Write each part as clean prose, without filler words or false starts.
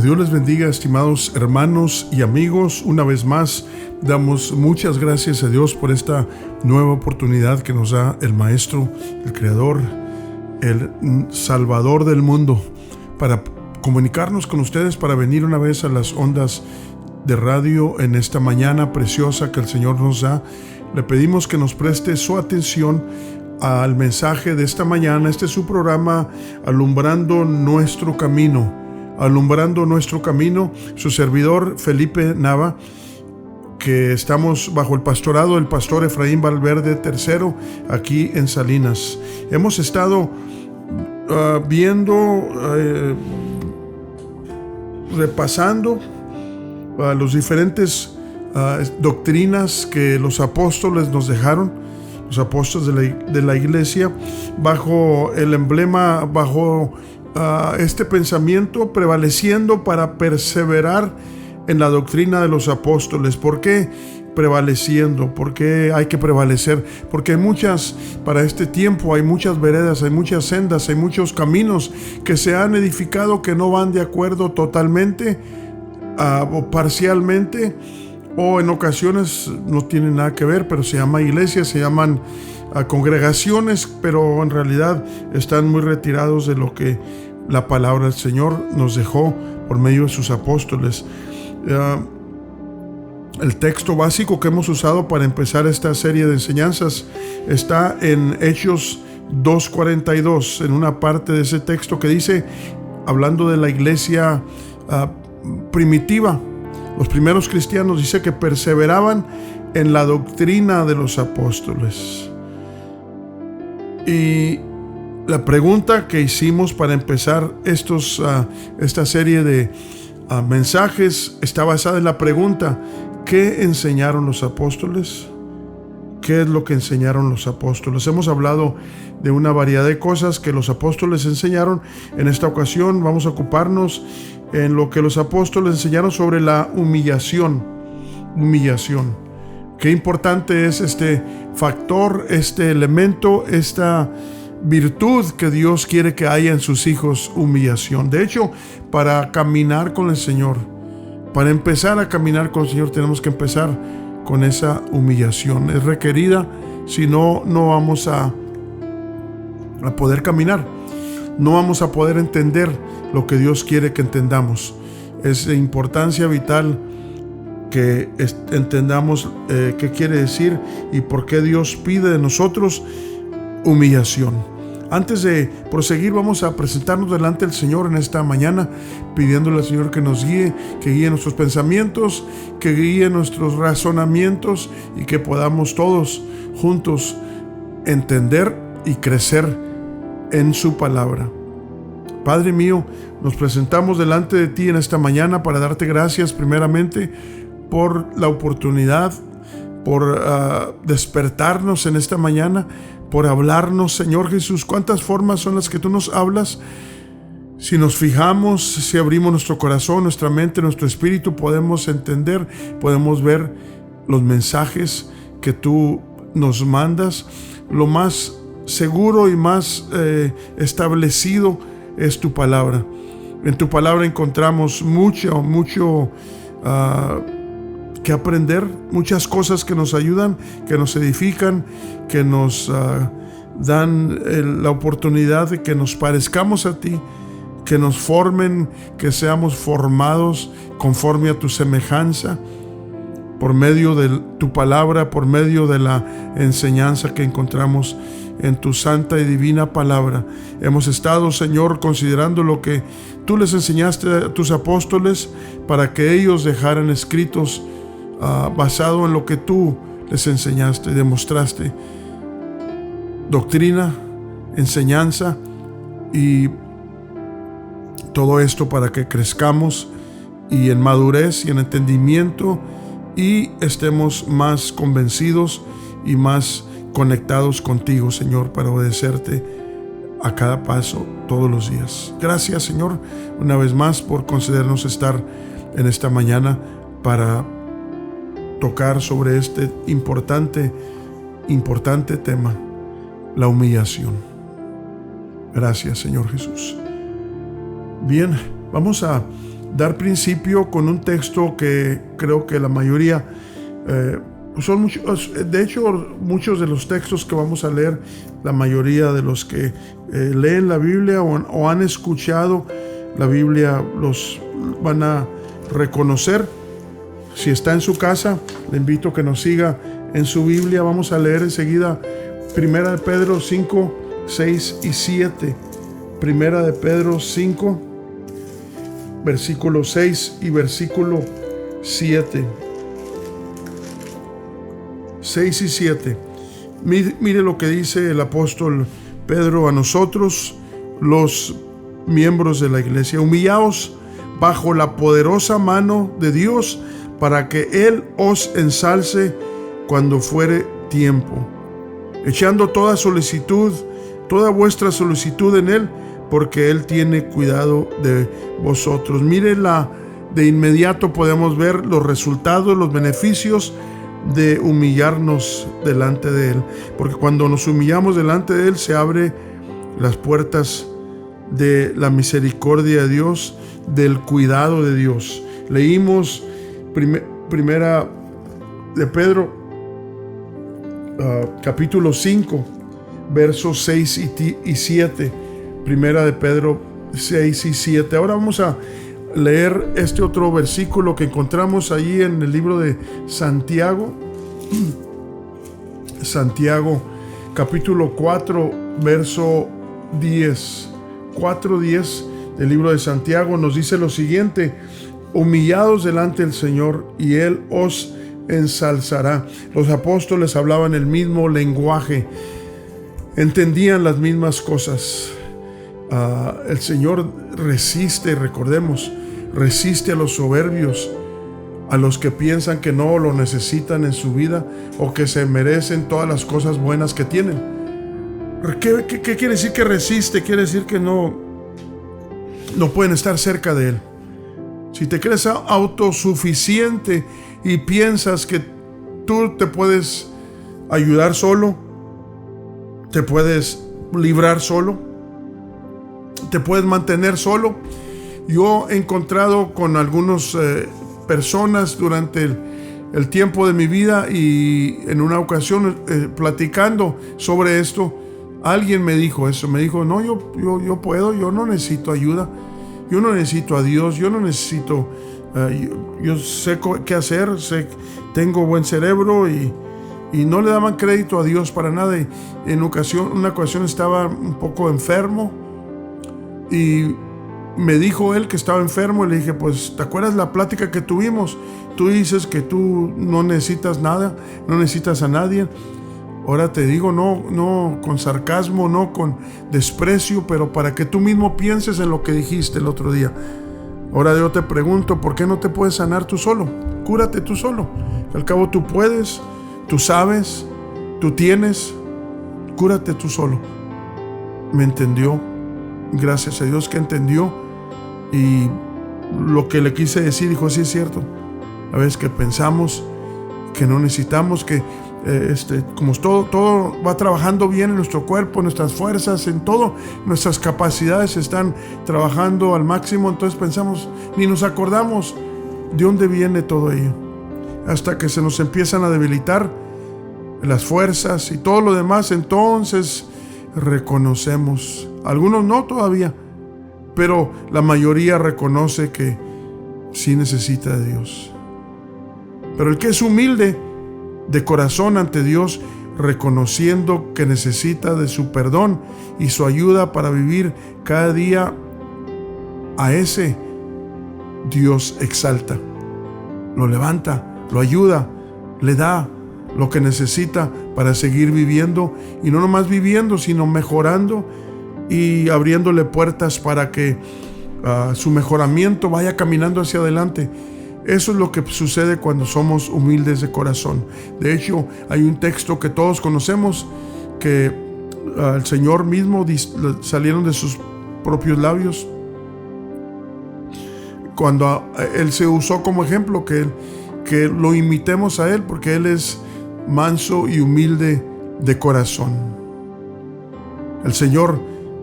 Dios les bendiga, estimados hermanos y amigos. Una vez más, damos muchas gracias a Dios por esta nueva oportunidad que nos da el Maestro, el Creador, el Salvador del mundo, para comunicarnos con ustedes, para venir una vez a las ondas de radio en esta mañana preciosa que el Señor nos da. Le pedimos que nos preste su atención al mensaje de esta mañana. Este es su programa Alumbrando Nuestro Camino. Alumbrando Nuestro Camino, su servidor Felipe Nava, que estamos bajo el pastorado del pastor Efraín Valverde III aquí en Salinas. Hemos estado repasando los diferentes doctrinas que los apóstoles nos dejaron, los apóstoles de la iglesia, bajo el emblema, bajo este pensamiento, prevaleciendo para perseverar en la doctrina de los apóstoles. ¿Por qué prevaleciendo? ¿Por qué hay que prevalecer? Porque para este tiempo hay muchas veredas, hay muchas sendas, hay muchos caminos que se han edificado que no van de acuerdo totalmente o parcialmente, o en ocasiones no tienen nada que ver, pero se llama iglesias, se llaman congregaciones, pero en realidad están muy retirados de lo que la palabra del Señor nos dejó por medio de sus apóstoles. El texto básico que hemos usado para empezar esta serie de enseñanzas está en Hechos 2:42, en una parte de ese texto que dice, hablando de la iglesia primitiva, los primeros cristianos, dice que perseveraban en la doctrina de los apóstoles. Y la pregunta que hicimos para empezar esta serie de mensajes está basada en la pregunta: ¿qué enseñaron los apóstoles? ¿Qué es lo que enseñaron los apóstoles? Hemos hablado de una variedad de cosas que los apóstoles enseñaron. En esta ocasión vamos a ocuparnos en lo que los apóstoles enseñaron sobre la humillación. Qué importante es este factor, este elemento, esta virtud que Dios quiere que haya en sus hijos: humillación. De hecho, para caminar con el Señor, para empezar a caminar con el Señor, tenemos que empezar con esa humillación. Es requerida, si no, no vamos a poder caminar. No vamos a poder entender lo que Dios quiere que entendamos. Es de importancia vital que entendamos qué quiere decir y por qué Dios pide de nosotros humillación. Antes de proseguir, vamos a presentarnos delante del Señor en esta mañana, pidiéndole al Señor que nos guíe, que guíe nuestros pensamientos, que guíe nuestros razonamientos y que podamos todos juntos entender y crecer en su palabra. Padre mío, nos presentamos delante de ti en esta mañana para darte gracias primeramente por la oportunidad, por despertarnos en esta mañana, por hablarnos, Señor Jesús. ¿Cuántas formas son las que tú nos hablas? Si nos fijamos, si abrimos nuestro corazón, nuestra mente, nuestro espíritu, podemos entender, podemos ver los mensajes que tú nos mandas. Lo más seguro y más establecido es tu palabra. En tu palabra encontramos mucho que aprender, muchas cosas que nos ayudan, que nos edifican, que nos dan la oportunidad de que nos parezcamos a ti, que nos formen, que seamos formados conforme a tu semejanza, por medio de tu palabra, por medio de la enseñanza que encontramos en tu santa y divina palabra. Hemos estado, Señor, considerando lo que tú les enseñaste a tus apóstoles para que ellos dejaran escritos basado en lo que tú les enseñaste y demostraste. Doctrina, enseñanza y todo esto para que crezcamos y en madurez y en entendimiento y estemos más convencidos y más conectados contigo, Señor, para obedecerte a cada paso todos los días. Gracias, Señor, una vez más por concedernos estar en esta mañana para tocar sobre este importante tema, la humillación. Gracias, Señor Jesús. Bien, vamos a dar principio con un texto que creo que la mayoría son muchos. De hecho, muchos de los textos que vamos a leer, la mayoría de los que leen la Biblia o han escuchado la Biblia los van a reconocer. Si está en su casa, le invito a que nos siga en su Biblia. Vamos a leer enseguida 1 de Pedro 5, 6 y 7. 1 de Pedro 5, versículo 6 y versículo 7. 6 y 7. Mire lo que dice el apóstol Pedro a nosotros, los miembros de la iglesia. Humillaos bajo la poderosa mano de Dios, para que Él os ensalce cuando fuere tiempo, echando toda vuestra solicitud en Él, porque Él tiene cuidado de vosotros. Mire, de inmediato podemos ver los resultados, los beneficios de humillarnos delante de Él, porque cuando nos humillamos delante de Él se abren las puertas de la misericordia de Dios, del cuidado de Dios. Leímos primera de Pedro capítulo 5 versos 6 y 7. Primera de Pedro 6 y 7. Ahora vamos a leer este otro versículo que encontramos allí en el libro de Santiago. Santiago capítulo 4 verso 10. 4:10 del libro de Santiago nos dice lo siguiente: humillados delante del Señor y Él os ensalzará. Los apóstoles hablaban el mismo lenguaje, entendían las mismas cosas. El Señor resiste, recordemos, resiste a los soberbios, a los que piensan que no lo necesitan en su vida o que se merecen todas las cosas buenas que tienen. ¿Qué quiere decir que resiste? Quiere decir que no pueden estar cerca de Él. Si te crees autosuficiente y piensas que tú te puedes ayudar solo, te puedes librar solo, te puedes mantener solo. Yo he encontrado con algunas personas durante el tiempo de mi vida, y en una ocasión platicando sobre esto, alguien me dijo eso, me dijo: no, yo puedo, yo no necesito ayuda, yo no necesito a Dios, yo no necesito, yo sé qué hacer, tengo buen cerebro, y no le daban crédito a Dios para nada. Y en una ocasión estaba un poco enfermo, y me dijo él que estaba enfermo, y le dije: pues, ¿te acuerdas la plática que tuvimos? Tú dices que tú no necesitas nada, no necesitas a nadie. Ahora te digo, no con sarcasmo, no con desprecio, pero para que tú mismo pienses en lo que dijiste el otro día. Ahora yo te pregunto, ¿por qué no te puedes sanar tú solo? Cúrate tú solo. Al cabo tú puedes, tú sabes, tú tienes. Cúrate tú solo. Me entendió. Gracias a Dios que entendió. Y lo que le quise decir, dijo: sí, es cierto. A veces que pensamos que no necesitamos, que como todo va trabajando bien en nuestro cuerpo, en nuestras fuerzas, en todo, nuestras capacidades están trabajando al máximo, entonces pensamos, ni nos acordamos de dónde viene todo ello, hasta que se nos empiezan a debilitar las fuerzas y todo lo demás. Entonces reconocemos, algunos no todavía, pero la mayoría reconoce que sí necesita de Dios. Pero el que es humilde de corazón ante Dios, reconociendo que necesita de su perdón y su ayuda para vivir cada día, a ese Dios exalta, lo levanta, lo ayuda, le da lo que necesita para seguir viviendo, y no nomás viviendo, sino mejorando y abriéndole puertas para que su mejoramiento vaya caminando hacia adelante. Eso es lo que sucede cuando somos humildes de corazón. De hecho, hay un texto que todos conocemos, que el Señor mismo salieron de sus propios labios, cuando Él se usó como ejemplo, que lo imitemos a Él, porque Él es manso y humilde de corazón. El Señor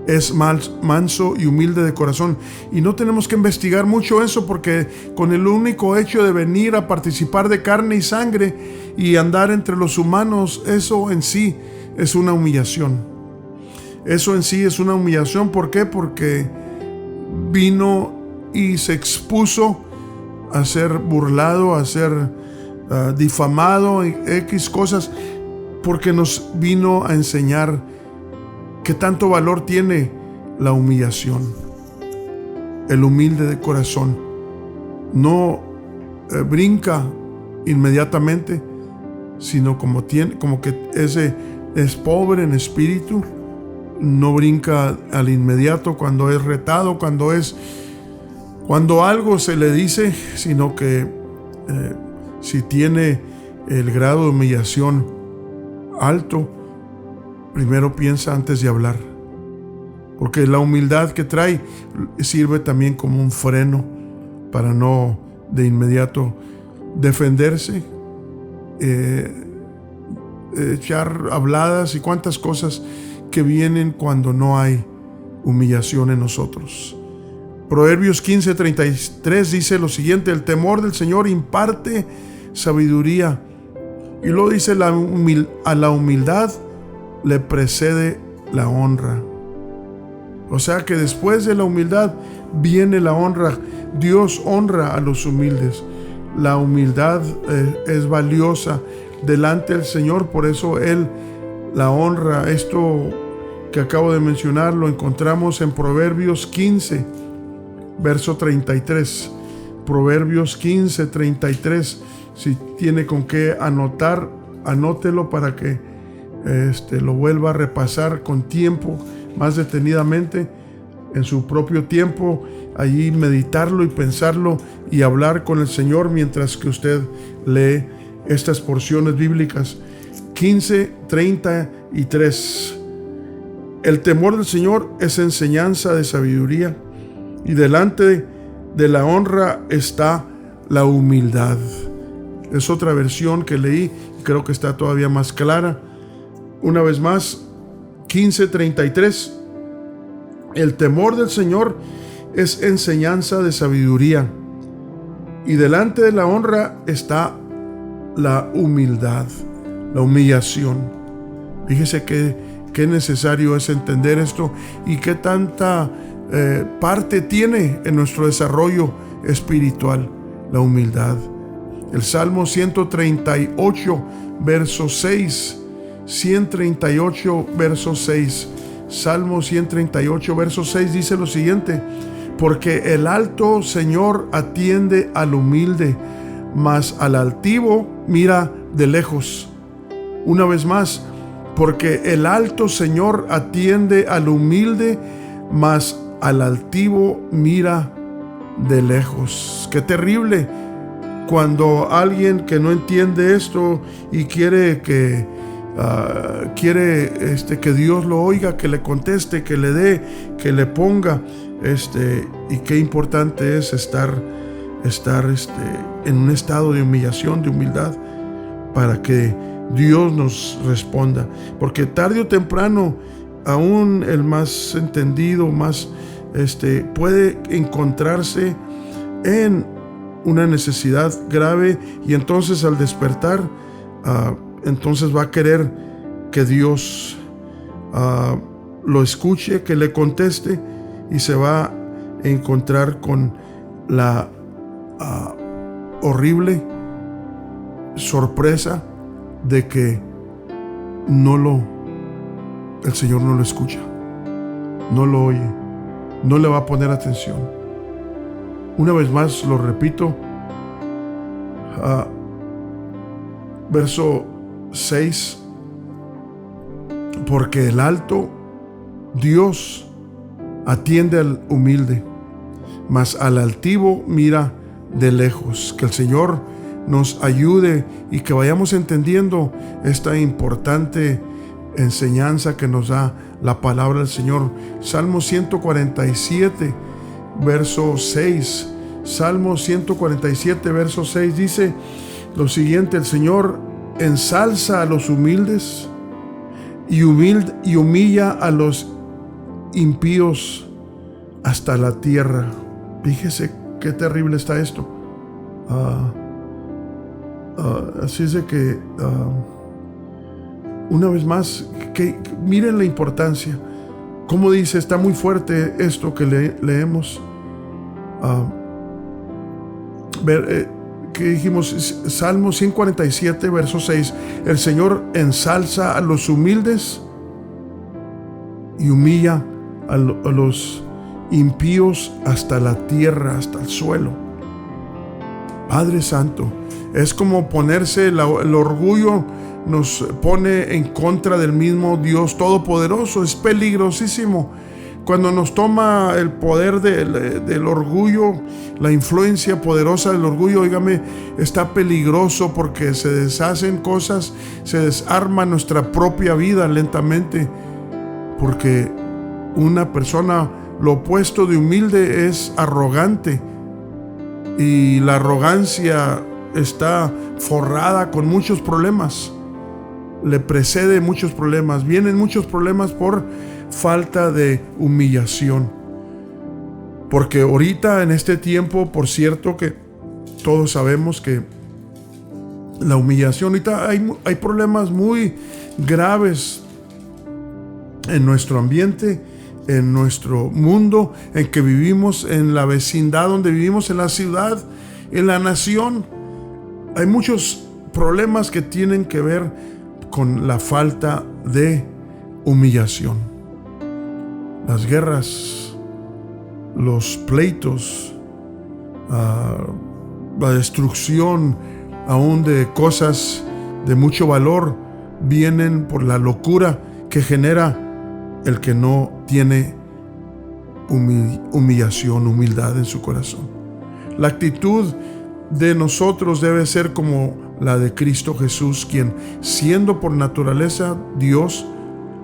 es manso y humilde de corazón. Y no tenemos que investigar mucho eso, porque con el único hecho de venir a participar de carne y sangre y andar entre los humanos, eso en sí es una humillación. Eso en sí es una humillación. ¿Por qué? Porque vino y se expuso a ser burlado, a ser difamado, X cosas, porque nos vino a enseñar qué tanto valor tiene la humillación. El humilde de corazón no brinca inmediatamente, sino como que ese es pobre en espíritu, no brinca al inmediato cuando es retado, cuando algo se le dice, sino que si tiene el grado de humillación alto, primero piensa antes de hablar, porque la humildad que trae sirve también como un freno para no de inmediato defenderse, echar habladas y cuantas cosas que vienen cuando no hay humillación en nosotros. Proverbios 15:33 dice lo siguiente: el temor del Señor imparte sabiduría. Y luego dice a la humildad le precede la honra. O sea que después de la humildad viene la honra. Dios honra a los humildes. La humildad es valiosa delante del Señor, por eso Él la honra. Esto que acabo de mencionar lo encontramos en Proverbios 15, verso 33. Proverbios 15, 33. Si tiene con qué anotar, anótelo para que lo vuelva a repasar con tiempo, más detenidamente, en su propio tiempo, allí meditarlo y pensarlo y hablar con el Señor mientras que usted lee estas porciones bíblicas. 15:33. El temor del Señor es enseñanza de sabiduría, y delante de la honra está la humildad. Es otra versión que leí y creo que está todavía más clara. Una vez más, 15:33. El temor del Señor es enseñanza de sabiduría, y delante de la honra está la humildad, la humillación. Fíjese qué necesario es entender esto y qué tanta parte tiene en nuestro desarrollo espiritual la humildad. El Salmo 138, verso 6. 138, verso 6. Salmo 138, verso 6 dice lo siguiente: porque el alto Señor atiende al humilde, mas al altivo mira de lejos. Una vez más, porque el alto Señor atiende al humilde, mas al altivo mira de lejos. Qué terrible cuando alguien que no entiende esto y quiere que Dios lo oiga, que le conteste, que le dé, que le ponga, y qué importante es estar en un estado de humillación, de humildad, para que Dios nos responda, porque tarde o temprano aún el más entendido, puede encontrarse en una necesidad grave, y entonces al despertar entonces va a querer que Dios lo escuche, que le conteste, y se va a encontrar con la horrible sorpresa de que el Señor no lo escucha, no lo oye, no le va a poner atención. Una vez más lo repito, verso 6: porque el alto Dios atiende al humilde, mas al altivo mira de lejos. Que el Señor nos ayude y que vayamos entendiendo esta importante enseñanza que nos da la palabra del Señor. Salmo 147, verso 6. Salmo 147, verso 6 dice lo siguiente: el Señor ensalza a los humildes y humilla a los impíos hasta la tierra. Fíjese qué terrible está esto. Así es de que una vez más, que miren la importancia. Como dice, está muy fuerte esto que leemos. Que dijimos, Salmo 147, verso 6. El Señor ensalza a los humildes y humilla a los impíos hasta la tierra, hasta el suelo. Padre Santo, es como ponerse el orgullo, nos pone en contra del mismo Dios Todopoderoso. Es peligrosísimo cuando nos toma el poder del orgullo, la influencia poderosa del orgullo. Óigame, está peligroso porque se deshacen cosas, se desarma nuestra propia vida lentamente, porque una persona, lo opuesto de humilde es arrogante, y la arrogancia está forrada con muchos problemas, le precede muchos problemas, vienen muchos problemas por falta de humillación. Porque ahorita en este tiempo, por cierto, que todos sabemos que la humillación, ahorita hay problemas muy graves en nuestro ambiente, en nuestro mundo en que vivimos, en la vecindad donde vivimos, en la ciudad, en la nación. Hay muchos problemas que tienen que ver con la falta de humillación. Las guerras, los pleitos, la destrucción aún de cosas de mucho valor, vienen por la locura que genera el que no tiene humillación, humildad en su corazón. La actitud de nosotros debe ser como la de Cristo Jesús, quien, siendo por naturaleza Dios,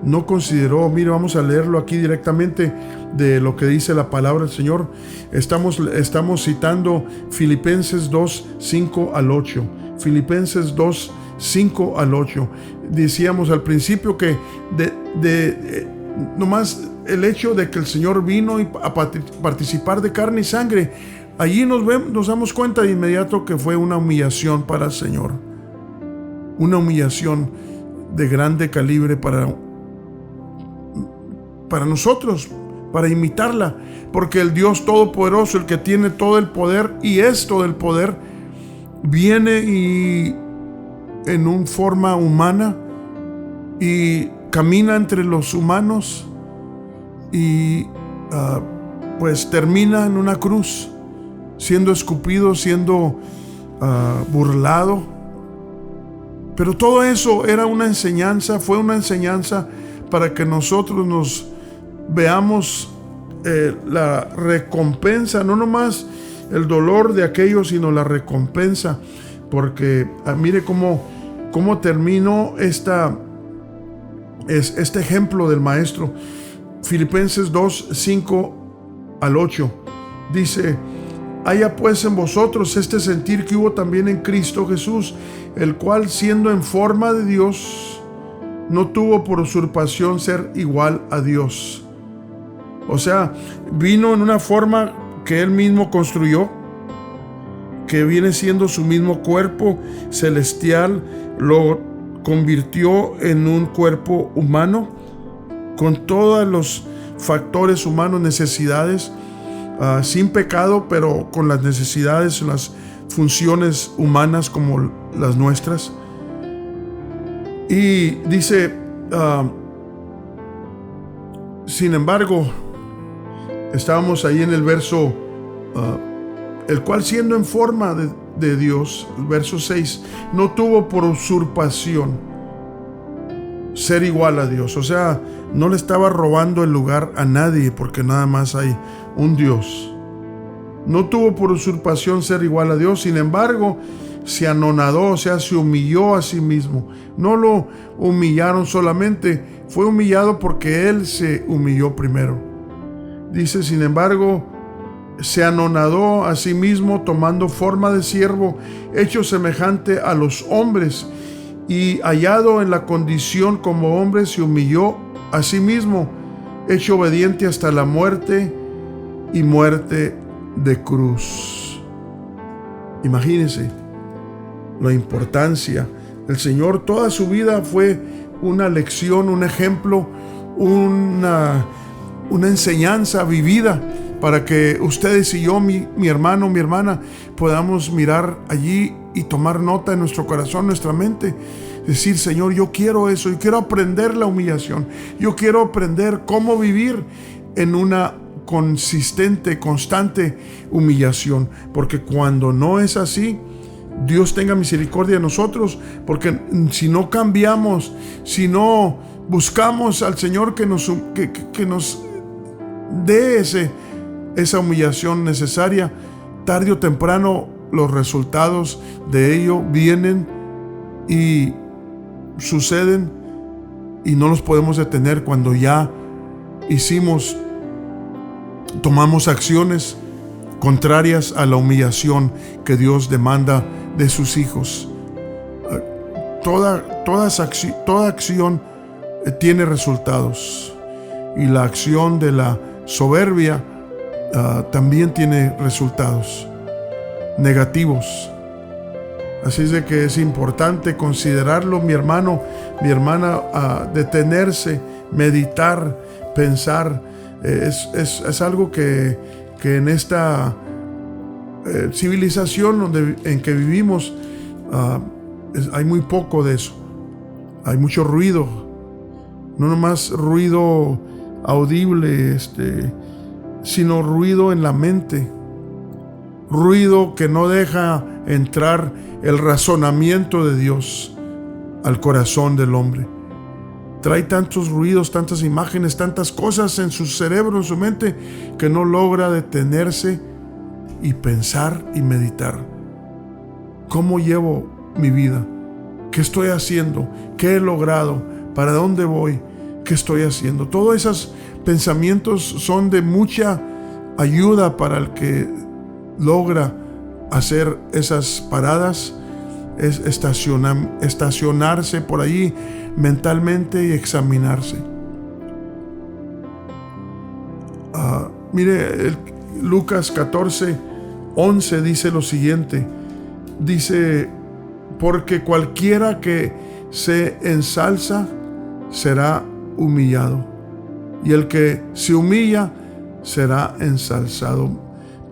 no consideró. Mire, vamos a leerlo aquí directamente de lo que dice la palabra del Señor. Estamos citando Filipenses 2, 5 al 8. Filipenses 2, 5 al 8. Decíamos al principio que nomás el hecho de que el Señor vino a participar de carne y sangre, allí nos damos cuenta de inmediato que fue una humillación para el Señor. Una humillación de grande calibre para nosotros, para imitarla. Porque el Dios Todopoderoso, el que tiene todo el poder y es todo el poder, viene y en una forma humana y camina entre los humanos y pues termina en una cruz, siendo escupido, siendo burlado. Pero todo eso era una enseñanza, fue una enseñanza para que nosotros nos veamos la recompensa, no nomás el dolor de aquello, sino la recompensa. Porque mire cómo terminó este ejemplo del maestro. Filipenses 2, 5 al 8 dice: haya pues en vosotros este sentir que hubo también en Cristo Jesús, el cual, siendo en forma de Dios, no tuvo por usurpación ser igual a Dios. O sea, vino en una forma que él mismo construyó, que viene siendo su mismo cuerpo celestial, lo convirtió en un cuerpo humano, con todos los factores humanos, necesidades, sin pecado, pero con las necesidades, las funciones humanas como las nuestras. Y dice, sin embargo, estábamos ahí en el verso, el cual, siendo en forma de Dios, el verso 6, no tuvo por usurpación ser igual a Dios. O sea, no le estaba robando el lugar a nadie, porque nada más hay un Dios. No tuvo por usurpación ser igual a Dios, sin embargo, se anonadó, o sea, se humilló a sí mismo. No lo humillaron solamente, fue humillado porque él se humilló primero. Dice, sin embargo, se anonadó a sí mismo, tomando forma de siervo, hecho semejante a los hombres, y hallado en la condición como hombre, se humilló a sí mismo, hecho obediente hasta la muerte y muerte de cruz. Imagínense la importancia. El Señor toda su vida fue una lección, un ejemplo, una enseñanza vivida para que ustedes y yo, mi hermano, mi hermana, podamos mirar allí y tomar nota en nuestro corazón, nuestra mente. Decir, Señor, yo quiero eso, yo quiero aprender la humillación, yo quiero aprender cómo vivir en una consistente, constante humillación, porque cuando no es así, Dios tenga misericordia de nosotros, porque si no cambiamos, si no buscamos al Señor que nos dé esa humillación necesaria, tarde o temprano los resultados de ello vienen y suceden y no los podemos detener cuando ya tomamos acciones contrarias a la humillación que Dios demanda de sus hijos. Toda acción tiene resultados, y la acción de la soberbia también tiene resultados negativos. Así es de que es importante considerarlo, mi hermano, mi hermana, detenerse, meditar, pensar. Es algo que en esta civilización en que vivimos hay muy poco de eso. Hay mucho ruido, no nomás ruido audible, sino ruido en la mente, ruido que no deja entrar el razonamiento de Dios al corazón del hombre. Trae tantos ruidos, tantas imágenes, tantas cosas en su cerebro, en su mente, que no logra detenerse y pensar y meditar. ¿Cómo llevo mi vida? ¿Qué estoy haciendo? ¿Qué he logrado? ¿Para dónde voy? ¿Qué estoy haciendo? Todos esos pensamientos son de mucha ayuda para el que logra hacer esas paradas, es estacionarse por allí mentalmente y examinarse. Mire, Lucas 14:11 dice lo siguiente. Dice, porque cualquiera que se ensalza será humillado, y el que se humilla será ensalzado.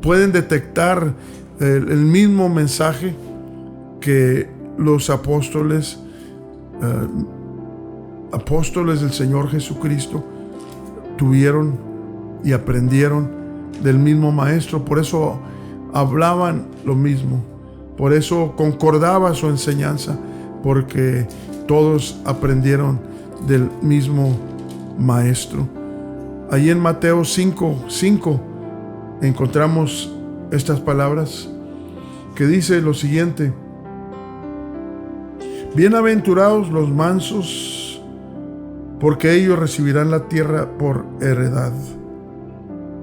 Pueden detectar el mismo mensaje que los apóstoles del Señor Jesucristo tuvieron y aprendieron del mismo maestro. Por eso hablaban lo mismo, por eso concordaba su enseñanza, porque todos aprendieron del mismo maestro. Allí en Mateo 5:5 encontramos estas palabras que dice lo siguiente: bienaventurados los mansos, porque ellos recibirán la tierra por heredad.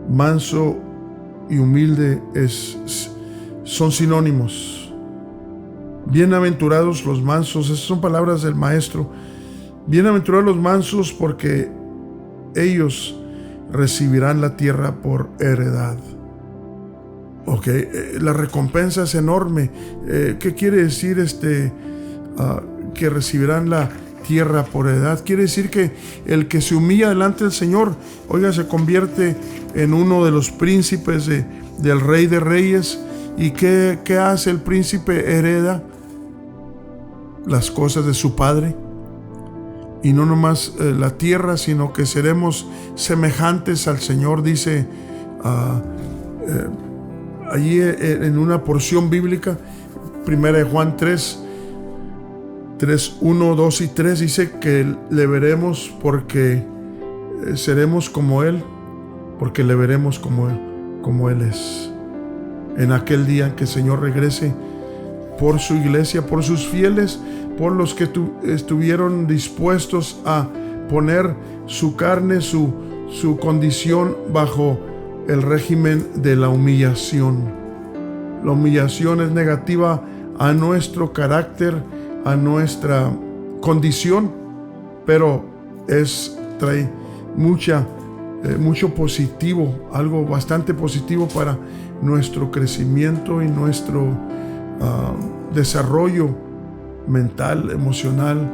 Manso y humilde son sinónimos. Bienaventurados los mansos, esas son palabras del maestro. Bienaventurados los mansos, porque ellos recibirán la tierra por heredad. Ok, la recompensa es enorme. ¿Qué quiere decir que recibirán la tierra por heredad? Quiere decir que el que se humilla delante del Señor, oiga, se convierte en uno de los príncipes del Rey de Reyes. ¿Y qué hace el príncipe? Hereda las cosas de su padre. Y no nomás la tierra, sino que seremos semejantes al Señor. Dice allí en una porción bíblica, 1 Juan 3:1, 2 y 3, dice que le veremos porque seremos como Él, porque le veremos como Él es. En aquel día en que el Señor regrese por su iglesia, por sus fieles, por los que estuvieron dispuestos a poner su carne, su condición bajo el régimen de la humillación. La humillación es negativa a nuestro carácter, a nuestra condición, pero trae mucha mucho positivo, algo bastante positivo para nuestro crecimiento y nuestro desarrollo mental, emocional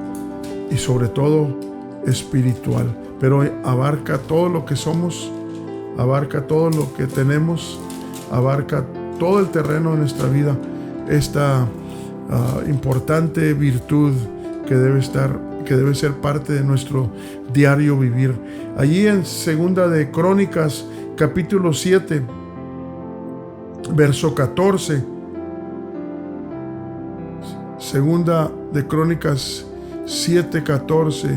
y sobre todo espiritual. Pero abarca todo lo que somos, abarca todo lo que tenemos, abarca todo el terreno de nuestra vida, esta importante virtud que debe ser parte de nuestro diario vivir. Allí en Segunda de Crónicas, capítulo 7, verso 14. Segunda de Crónicas 7:14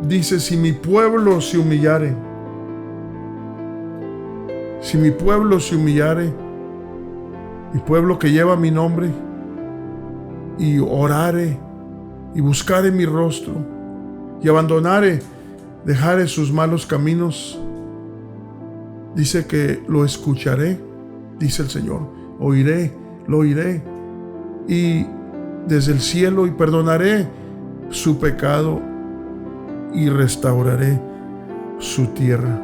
dice: si mi pueblo se humillare, mi pueblo que lleva mi nombre, y orare y buscare mi rostro, y abandonare, dejare sus malos caminos, dice que lo escucharé, dice el Señor, lo oiré, y desde el cielo, y perdonaré su pecado, y restauraré su tierra.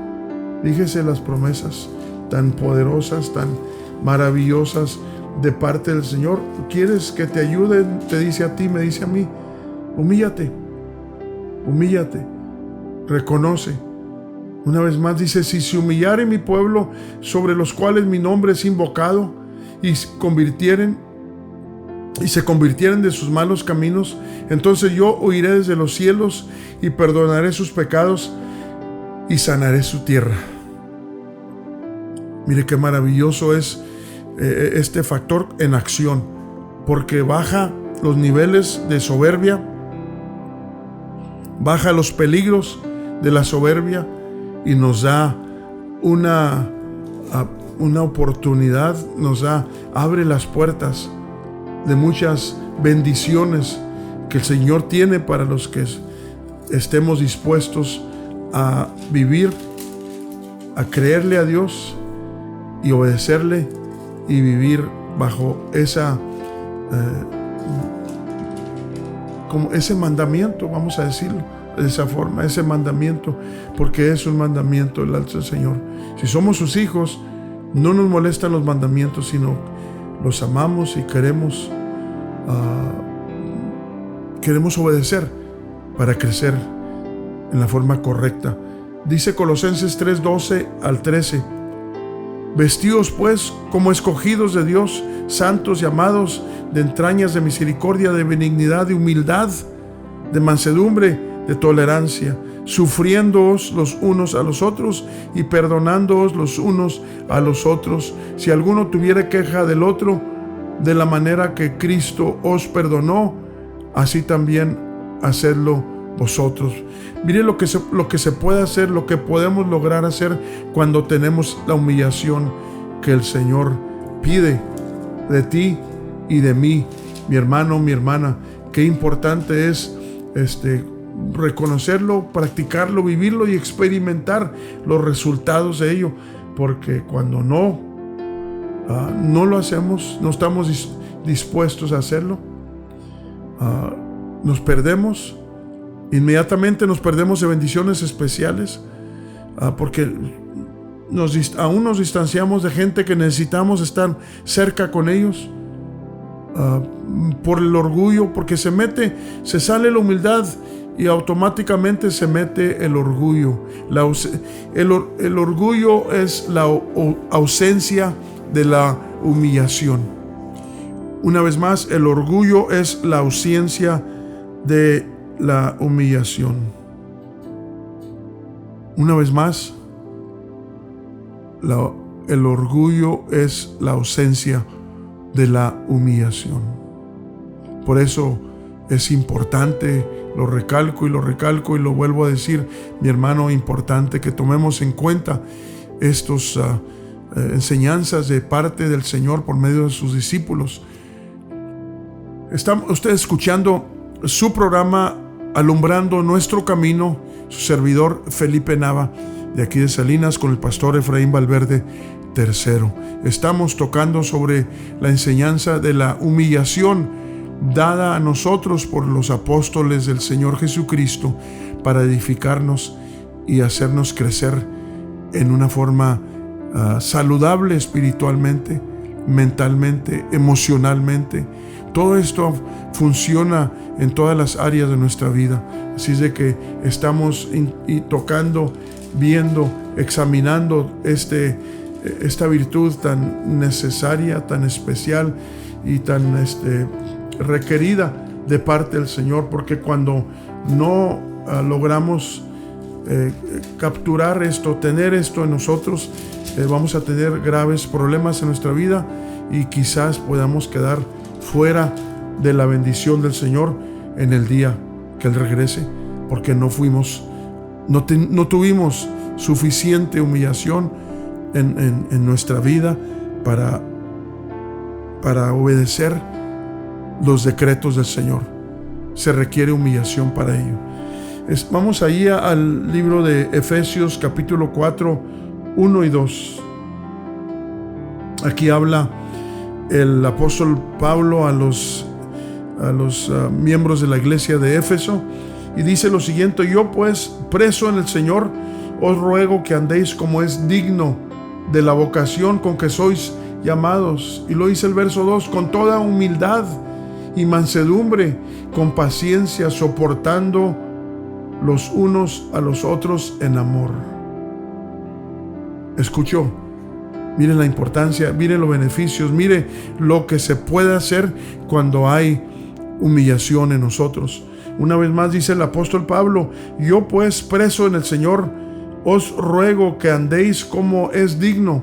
Fíjese las promesas tan poderosas, tan maravillosas de parte del Señor. ¿Quieres que te ayude? Te dice a ti, me dice a mí: humíllate, reconoce. Una vez más dice: si se humillare mi pueblo, sobre los cuales mi nombre es invocado, y se convirtieren de sus malos caminos, entonces yo oiré desde los cielos y perdonaré sus pecados y sanaré su tierra. Mire qué maravilloso es este factor en acción, porque baja los niveles de soberbia, baja los peligros de la soberbia y nos da una oportunidad, abre las puertas de muchas bendiciones que el Señor tiene para los que estemos dispuestos a vivir, a creerle a Dios y obedecerle y vivir bajo como ese mandamiento, vamos a decirlo de esa forma, ese mandamiento, porque es un mandamiento el alto del Señor. Si somos sus hijos, no nos molestan los mandamientos, sino los amamos y queremos obedecer para crecer en la forma correcta. Dice Colosenses 3:12 al 13: vestíos pues como escogidos de Dios, santos y amados, de entrañas de misericordia, de benignidad, de humildad, de mansedumbre, de tolerancia, sufriéndoos los unos a los otros y perdonándoos los unos a los otros, si alguno tuviera queja del otro, de la manera que Cristo os perdonó, así también hacedlo vosotros. Mire lo que se puede hacer, lo que podemos lograr hacer cuando tenemos la humillación que el Señor pide de ti y de mí, mi hermano, mi hermana. Qué importante es reconocerlo, practicarlo, vivirlo y experimentar los resultados de ello, porque cuando no lo hacemos, no estamos dispuestos a hacerlo, nos perdemos. Inmediatamente nos perdemos de bendiciones especiales, porque aún nos distanciamos de gente que necesitamos estar cerca con ellos, por el orgullo, porque se sale la humildad y automáticamente se mete el orgullo. El orgullo es la ausencia de la humillación. Una vez más, el orgullo es la ausencia de la humillación. Una vez más, el orgullo es la ausencia de la humillación. Por eso es importante, lo recalco y lo vuelvo a decir, mi hermano, importante que tomemos en cuenta estas enseñanzas de parte del Señor por medio de sus discípulos. Está usted escuchando su programa Alumbrando Nuestro Camino, su servidor Felipe Nava, de aquí de Salinas, con el pastor Efraín Valverde III. Estamos tocando sobre la enseñanza de la humillación dada a nosotros por los apóstoles del Señor Jesucristo para edificarnos y hacernos crecer en una forma saludable espiritualmente, mentalmente, emocionalmente. Todo esto funciona en todas las áreas de nuestra vida. Así es de que estamos tocando, viendo, examinando esta virtud tan necesaria, tan especial y tan requerida de parte del Señor, porque cuando no logramos capturar esto, tener esto en nosotros, vamos a tener graves problemas en nuestra vida y quizás podamos quedar fuera de la bendición del Señor en el día que Él regrese, porque no tuvimos suficiente humillación en nuestra vida para obedecer los decretos del Señor. Se requiere humillación para ello. Vamos ahí al libro de Efesios capítulo 4, 1 y 2. Aquí habla el apóstol Pablo a los miembros de la iglesia de Éfeso y dice lo siguiente: yo pues, preso en el Señor, os ruego que andéis como es digno de la vocación con que sois llamados. Y lo dice el verso 2: con toda humildad y mansedumbre, con paciencia, soportando los unos a los otros en amor. ¿Escuchó? Mire la importancia, mire los beneficios, mire lo que se puede hacer cuando hay humillación en nosotros. Una vez más dice el apóstol Pablo: yo pues, preso en el Señor, os ruego que andéis como es digno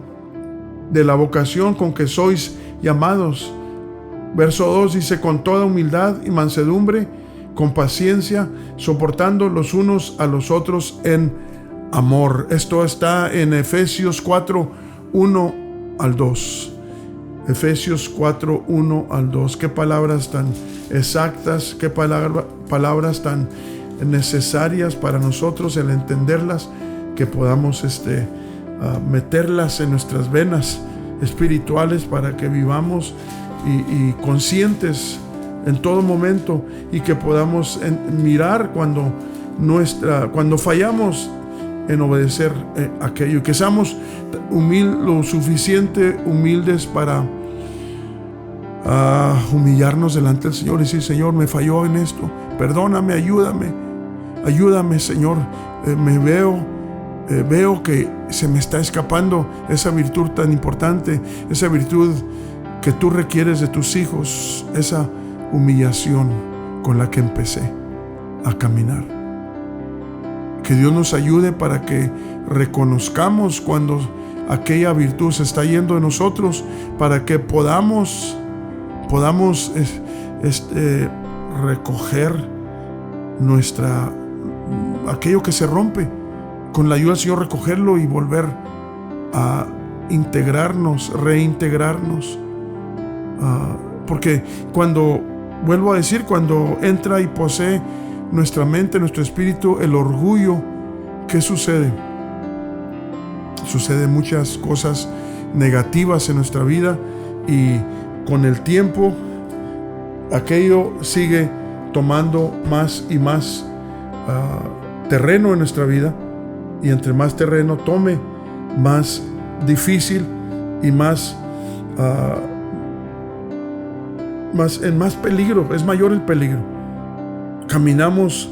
de la vocación con que sois llamados. Verso 2 dice: con toda humildad y mansedumbre, con paciencia, soportando los unos a los otros en amor. Esto está en Efesios 4, 1 al 2. Efesios 4, 1 al 2. Qué palabras tan exactas, qué palabras tan necesarias para nosotros el entenderlas, que podamos meterlas en nuestras venas espirituales para que vivamos y conscientes en todo momento, y que podamos mirar cuando fallamos en obedecer aquello, que seamos lo suficiente humildes para humillarnos delante del Señor y decir: Señor, me falló en esto, perdóname, ayúdame Señor, veo que se me está escapando esa virtud tan importante, esa virtud que tú requieres de tus hijos, esa humillación con la que empecé a caminar. Que Dios nos ayude para que reconozcamos cuando aquella virtud se está yendo de nosotros, para que podamos recoger aquello que se rompe, con la ayuda del Señor, recogerlo y volver a reintegrarnos. Porque vuelvo a decir, cuando entra y posee nuestra mente, nuestro espíritu, el orgullo, ¿qué sucede? Suceden muchas cosas negativas en nuestra vida, y con el tiempo aquello sigue tomando más y más terreno en nuestra vida, y entre más terreno tome, más difícil y más peligro, es mayor el peligro. Caminamos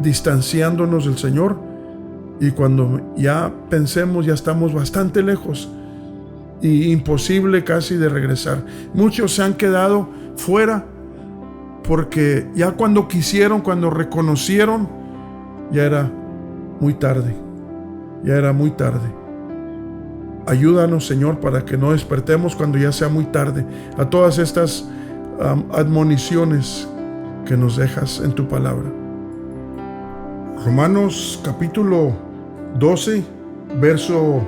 distanciándonos del Señor, y cuando ya pensemos, ya estamos bastante lejos y imposible casi de regresar. Muchos se han quedado fuera porque ya cuando reconocieron, ya era muy tarde. Ayúdanos, Señor, para que no despertemos cuando ya sea muy tarde a todas estas admoniciones que nos dejas en tu palabra. Romanos capítulo 12, verso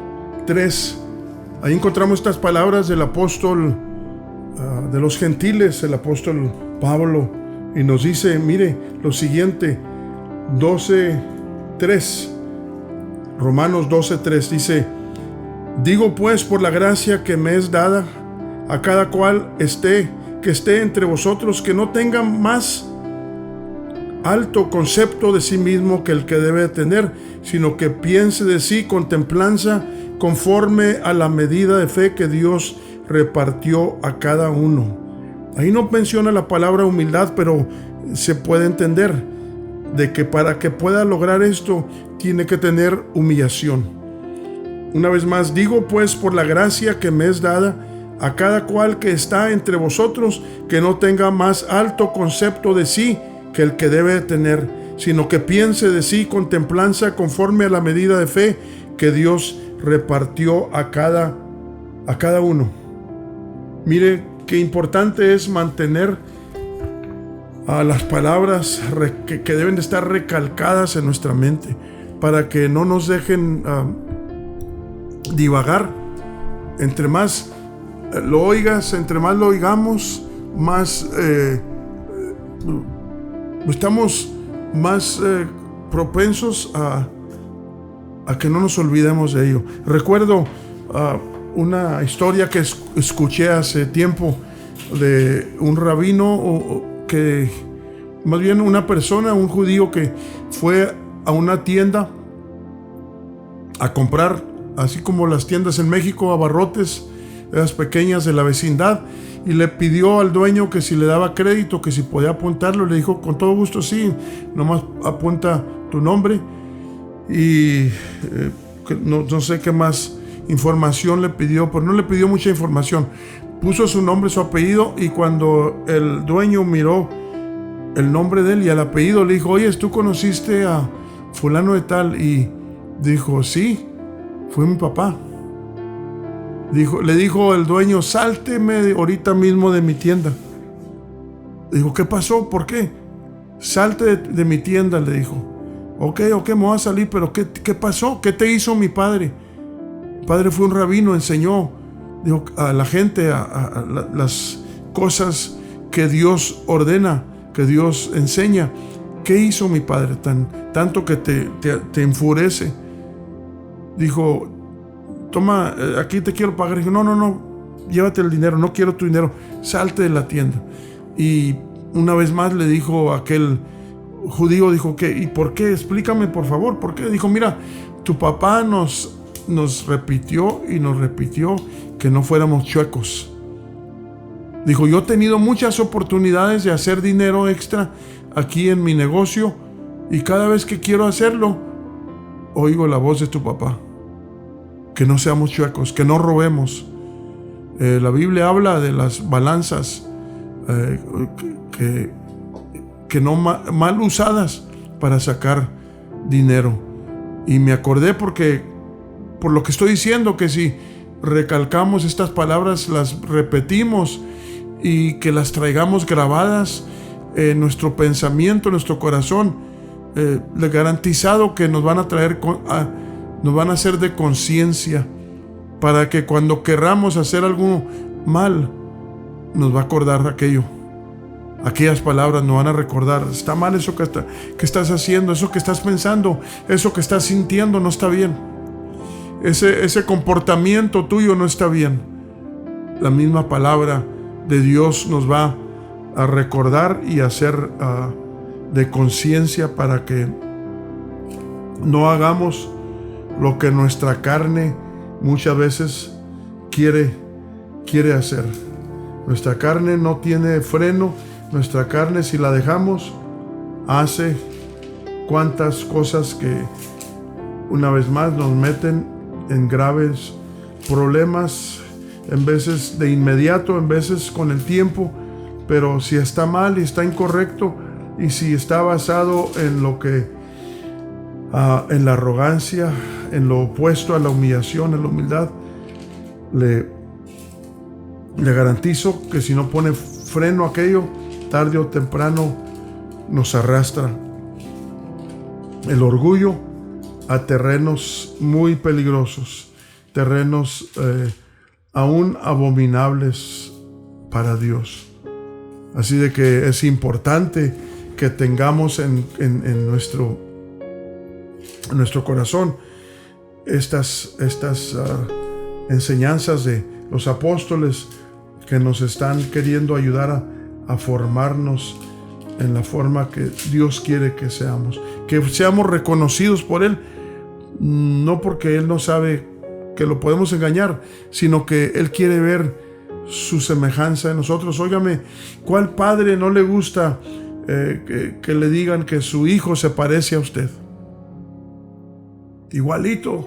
3. Ahí encontramos estas palabras del apóstol de los gentiles, el apóstol Pablo, y nos dice, mire lo siguiente, 12:3. Romanos 12:3 dice: digo pues, por la gracia que me es dada, a cada cual que esté entre vosotros, que no tenga más alto concepto de sí mismo que el que debe tener, sino que piense de sí con templanza, conforme a la medida de fe que Dios repartió a cada uno. Ahí no menciona la palabra humildad, pero se puede entender de que para que pueda lograr esto, tiene que tener humillación. Una vez más, digo pues por la gracia que me es dada, a cada cual que está entre vosotros, que no tenga más alto concepto de sí que el que debe tener, sino que piense de sí con templanza, conforme a la medida de fe que Dios repartió a cada uno. Mire qué importante es mantener las palabras que deben de estar recalcadas en nuestra mente, para que no nos dejen divagar. Entre más lo oigas, entre más lo oigamos, más estamos más propensos a que no nos olvidemos de ello. Recuerdo una historia que escuché hace tiempo de un rabino, que más bien una persona, un judío que fue a una tienda a comprar, así como las tiendas en México, abarrotes, las pequeñas de la vecindad, y le pidió al dueño que si le daba crédito, que si podía apuntarlo. Le dijo, con todo gusto, sí, nomás apunta tu nombre. Y no sé qué más información le pidió, pero no le pidió mucha información. Puso su nombre, su apellido, y cuando el dueño miró el nombre de él y el apellido, le dijo, oye, ¿tú conociste a fulano de tal? Y dijo, sí, fue mi papá. Le dijo el dueño, sálteme ahorita mismo de mi tienda. Dijo, ¿qué pasó? ¿Por qué? Salte de mi tienda, le dijo. Ok, me voy a salir, pero ¿qué pasó? ¿Qué te hizo mi padre? Mi padre fue un rabino, enseñó, dijo, a la gente las cosas que Dios ordena, que Dios enseña. ¿Qué hizo mi padre tanto que te enfurece? Dijo, toma, aquí te quiero pagar. Dijo, no, llévate el dinero, no quiero tu dinero, salte de la tienda. Y una vez más le dijo aquel judío, dijo, ¿qué? ¿Y por qué? Explícame, por favor, ¿por qué? Dijo, mira, tu papá nos repitió y nos repitió que no fuéramos chuecos. Dijo, yo he tenido muchas oportunidades de hacer dinero extra aquí en mi negocio, y cada vez que quiero hacerlo, oigo la voz de tu papá. Que no seamos chuecos, que no robemos. La Biblia habla de las balanzas que no mal usadas para sacar dinero. Y me acordé por lo que estoy diciendo, que si recalcamos estas palabras, las repetimos y que las traigamos grabadas en nuestro pensamiento, en nuestro corazón, le garantizado que nos van a traer nos van a hacer de conciencia, para que cuando querramos hacer algo mal, nos va a acordar aquellas palabras nos van a recordar, está mal eso que estás haciendo, eso que estás pensando, eso que estás sintiendo no está bien, ese comportamiento tuyo no está bien. La misma palabra de Dios nos va a recordar y hacer de conciencia, para que no hagamos lo que nuestra carne muchas veces quiere hacer. Nuestra carne no tiene freno. Nuestra carne, si la dejamos, hace cuantas cosas que una vez más nos meten en graves problemas, en veces de inmediato, en veces con el tiempo. Pero si está mal y está incorrecto, y si está basado en lo que en la arrogancia, en lo opuesto a la humillación, en la humildad, le garantizo que si no pone freno a aquello, tarde o temprano nos arrastra el orgullo a terrenos muy peligrosos, terrenos aún abominables para Dios. Así de que es importante que tengamos en nuestro corazón estas enseñanzas de los apóstoles, que nos están queriendo ayudar a formarnos en la forma que Dios quiere que seamos reconocidos por Él, no porque Él no sabe que lo podemos engañar, sino que Él quiere ver su semejanza en nosotros. Óigame, ¿cuál padre no le gusta que le digan que su hijo se parece a usted? Igualito,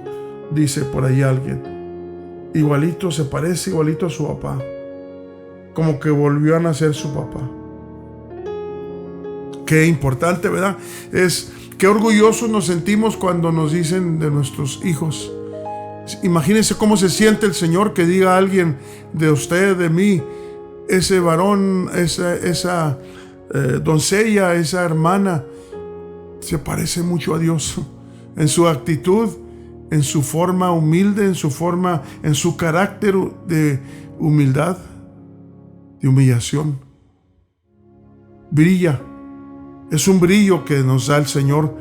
dice por ahí alguien. Igualito se parece, igualito a su papá. Como que volvió a nacer su papá. Qué importante, ¿verdad? Qué orgullosos nos sentimos cuando nos dicen de nuestros hijos. Imagínense cómo se siente el Señor que diga a alguien de usted, de mí, ese varón, esa doncella, esa hermana, se parece mucho a Dios en su actitud, en su forma humilde, en su carácter de humildad, de humillación. Brilla. Es un brillo que nos da el Señor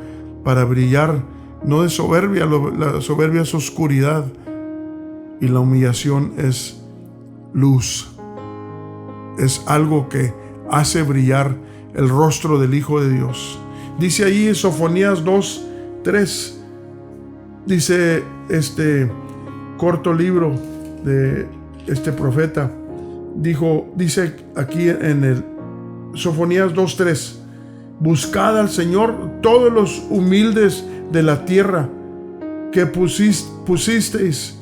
para brillar, no de soberbia. La soberbia es oscuridad y la humillación es luz. Es algo que hace brillar el rostro del Hijo de Dios. Dice ahí en Sofonías 2:3, dice este corto libro de este profeta, dice aquí en el Sofonías 2:3: buscad al Señor todos los humildes de la tierra, que pusisteis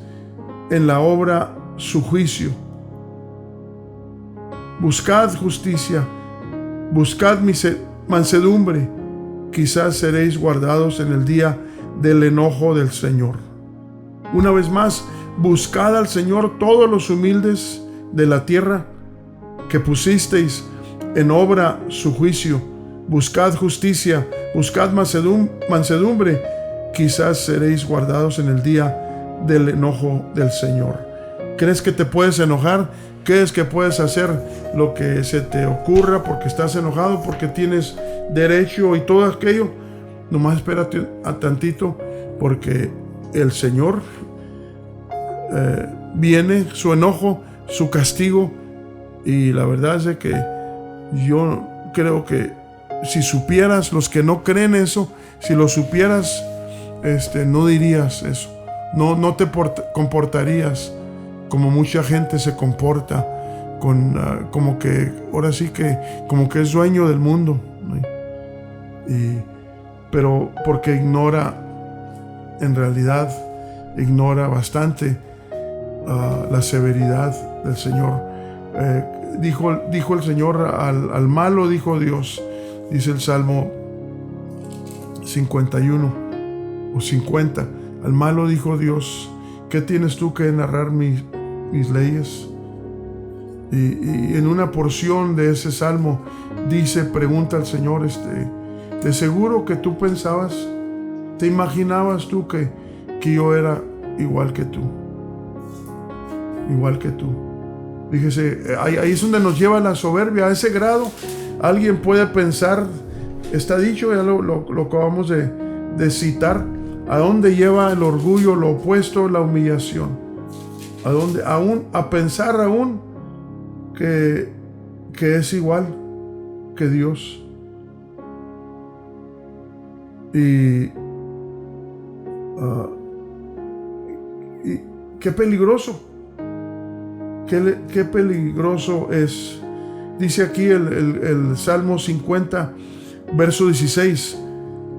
en la obra su juicio. Buscad justicia, buscad mansedumbre, quizás seréis guardados en el día del enojo del Señor. Una vez más, buscad al Señor todos los humildes de la tierra, que pusisteis en obra su juicio. Buscad justicia, buscad mansedumbre, quizás seréis guardados en el día del enojo del Señor. ¿Crees que te puedes enojar? ¿Crees que puedes hacer lo que se te ocurra porque estás enojado, porque tienes derecho y todo aquello? Nomás espérate a tantito, porque el Señor viene, su enojo, su castigo, y la verdad es de que yo creo que si supieras, los que no creen eso, si lo supieras, no dirías eso. No te comportarías como mucha gente se comporta, como que ahora sí que como que es dueño del mundo, ¿no? Pero porque en realidad ignora bastante la severidad del Señor. Dijo el Señor al malo, dijo Dios. Dice el Salmo 51 o 50: al malo dijo Dios, ¿qué tienes tú que narrar mis leyes? Y en una porción de ese salmo pregunta al Señor, ¿de seguro que tú pensabas, te imaginabas tú que yo era igual que tú? Igual que tú. Fíjese, ahí es donde nos lleva la soberbia, a ese grado. Alguien puede pensar, está dicho, ya lo acabamos de citar, a dónde lleva el orgullo, lo opuesto, la humillación. A pensar aún que es igual que Dios. Y qué peligroso. Qué peligroso es. Dice aquí el Salmo 50, verso 16: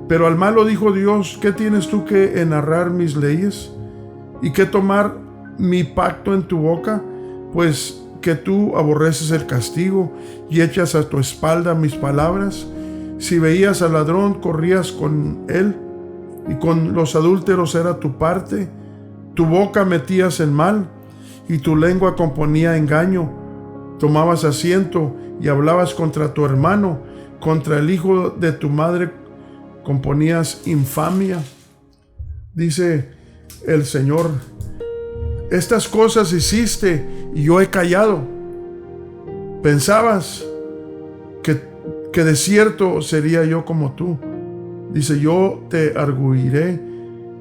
pero al malo dijo Dios, ¿qué tienes tú que enarrar mis leyes? ¿Y qué tomar mi pacto en tu boca? Pues que tú aborreces el castigo y echas a tu espalda mis palabras. Si veías al ladrón, corrías con él, y con los adúlteros era tu parte. Tu boca metías en mal, y tu lengua componía engaño. Tomabas asiento y hablabas contra tu hermano, contra el hijo de tu madre componías infamia. Dice el Señor, estas cosas hiciste y yo he callado. Pensabas que de cierto sería yo como tú. Dice, yo te arguiré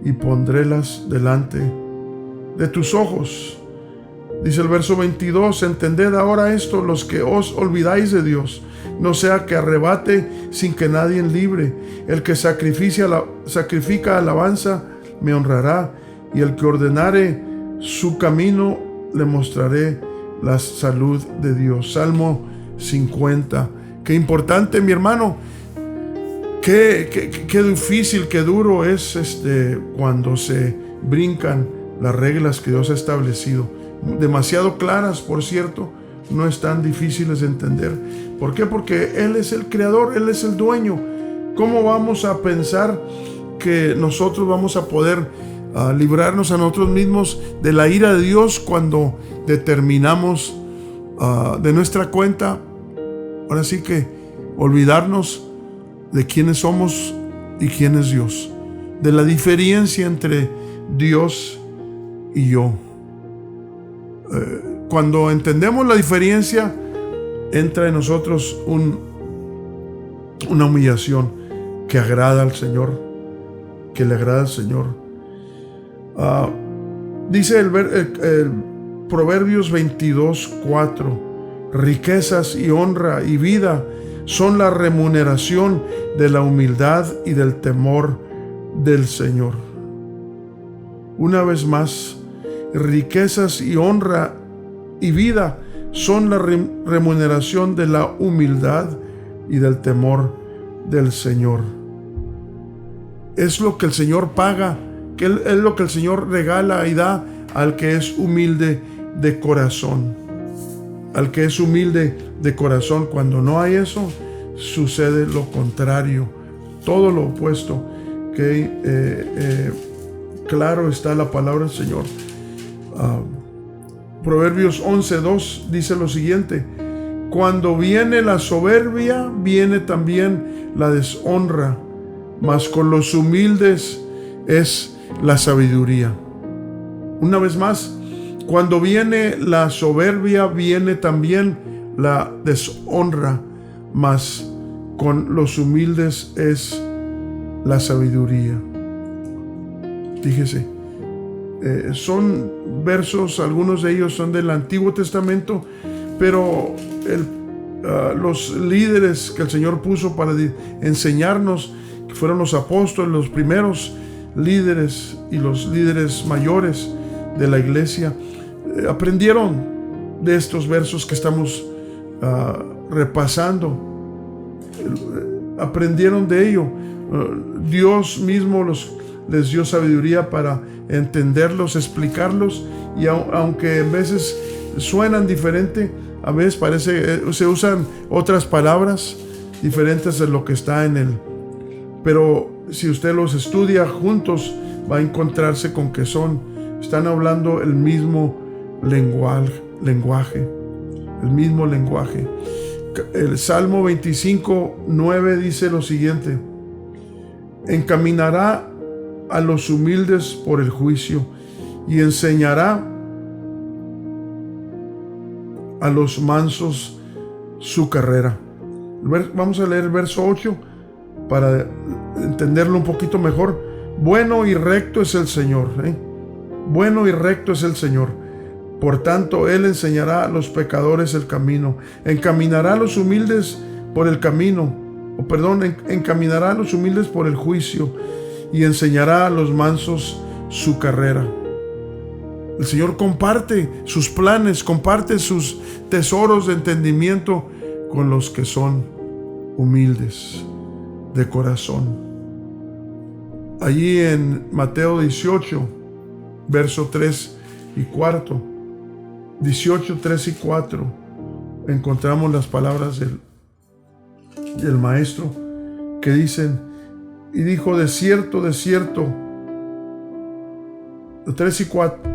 y pondrélas delante de tus ojos. Dice el verso 22, entended ahora esto, los que os olvidáis de Dios. no sea que arrebate sin que nadie libre. El que sacrifica alabanza me honrará, y el que ordenare su camino le mostraré la salud de Dios. Salmo 50. Qué importante, mi hermano. Qué difícil, qué duro es cuando se brincan las reglas que Dios ha establecido. Demasiado claras, por cierto, no están difíciles de entender. ¿Por qué? Porque Él es el creador, Él es el dueño. ¿Cómo vamos a pensar que nosotros vamos a poder librarnos a nosotros mismos de la ira de Dios cuando determinamos de nuestra cuenta, ahora sí que olvidarnos de quiénes somos y quién es Dios, de la diferencia entre Dios y yo? Cuando entendemos la diferencia, entra en nosotros una humillación que agrada al Señor, que le agrada al Señor. Dice el Proverbios 22:4: riquezas y honra y vida son la remuneración de la humildad y del temor del Señor. Una vez más, riquezas y honra y vida son la remuneración de la humildad y del temor del Señor. Es lo que el Señor paga, que es lo que el Señor regala y da al que es humilde de corazón. Al que es humilde de corazón. Cuando no hay eso, sucede lo contrario, todo lo opuesto. Claro está la palabra del Señor. Proverbios 11:2 dice lo siguiente: cuando viene la soberbia, viene también la deshonra, mas con los humildes es la sabiduría. Una vez más, cuando viene la soberbia, viene también la deshonra, mas con los humildes es la sabiduría. Fíjese, son versos, algunos de ellos son del Antiguo Testamento, pero los líderes que el Señor puso para enseñarnos, que fueron los apóstoles, los primeros líderes y los líderes mayores de la iglesia, aprendieron de estos versos que estamos repasando. Aprendieron de ello. Dios mismo les dio sabiduría para entenderlos, explicarlos, y aunque a veces suenan diferente, a veces se usan otras palabras diferentes de lo que está en él. Pero si usted los estudia juntos, va a encontrarse con que están hablando el mismo lenguaje, el mismo lenguaje. El Salmo 25:9 dice lo siguiente: encaminará a los humildes por el juicio y enseñará a los mansos su carrera. Vamos a leer el verso 8 para entenderlo un poquito mejor. Bueno y recto es el Señor, bueno y recto es el Señor. Por tanto, Él enseñará a los pecadores el camino, encaminará a los humildes por el camino, encaminará a los humildes por el juicio y enseñará a los mansos su carrera. El Señor comparte sus planes, comparte sus tesoros de entendimiento con los que son humildes de corazón. Allí en Mateo 18, verso 3 y 4, 18, 3 y 4, encontramos las palabras del Maestro que dicen: y dijo, de cierto, 3 y 4,